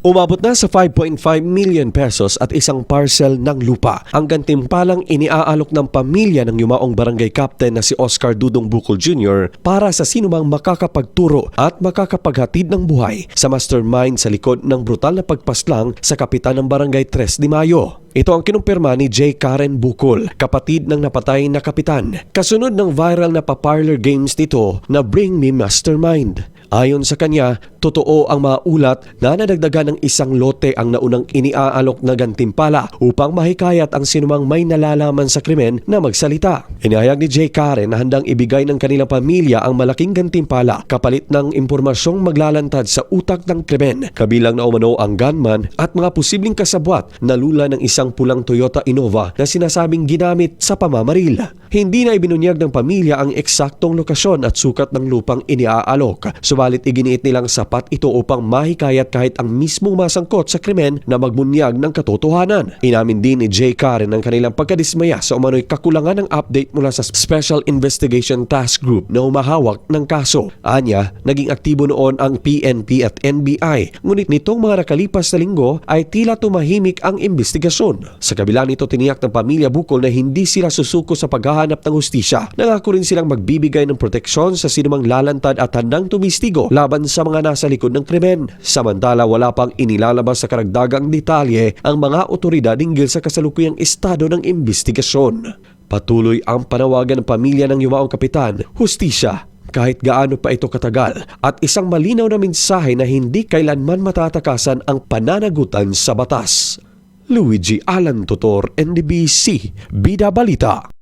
Umabot na sa 5.5 million pesos at isang parcel ng lupa ang gantimpalang iniaalok ng pamilya ng yumaong barangay captain na si Oscar Dudong Bukol Jr. para sa sinumang makakapagturo at makakapaghatid ng buhay sa mastermind sa likod ng brutal na pagpaslang sa kapitan ng barangay 3 de Mayo. Ito ang kinumpirma ni J. Karen Bukol, kapatid ng napatay na kapitan. Kasunod ng viral na pa-parlor games nito na Bring Me Mastermind. Ayon sa kanya, totoo ang mga ulat na nadagdagan ng isang lote ang naunang iniaalok na gantimpala upang mahikayat ang sinumang may nalalaman sa krimen na magsalita. Inihayag ni J. Karen na handang ibigay ng kanilang pamilya ang malaking gantimpala kapalit ng impormasyong maglalantad sa utak ng krimen, kabilang na umano ang gunman at mga posibleng kasabwat na lula ng isang pulang Toyota Innova na sinasabing ginamit sa pamamaril. Hindi na ibinunyag ng pamilya ang eksaktong lokasyon at sukat ng lupang iniaalok. Subalit iginiit nilang sapat ito upang mahikayat kahit ang mismong masangkot sa krimen na magbunyag ng katotohanan. Inamin din ni J. Karen ang kanilang pagkadismaya sa umano'y kakulangan ng update mula sa Special Investigation Task Group na humahawak ng kaso. Anya, naging aktibo noon ang PNP at NBI, ngunit nitong mga nakalipas na linggo ay tila tumahimik ang investigasyon. Sa kabila nito, tiniyak ng pamilya Bukol na hindi sila susuko sa paghahanap ng hustisya. Nangako rin silang magbibigay ng proteksyon sa sinumang lalantad at handang tumistigo laban sa mga nasa likod ng krimen. Samantala, wala pang inilalabas sa karagdagang detalye ang mga otoridad hinggil sa kasalukuyang estado ng investigasyon. Patuloy ang panawagan ng pamilya ng yumaong kapitan, hustisya, kahit gaano pa ito katagal, at isang malinaw na mensahe na hindi kailanman matatakasan ang pananagutan sa batas. Luigi Alan Tutor, NDBC, Bida Balita.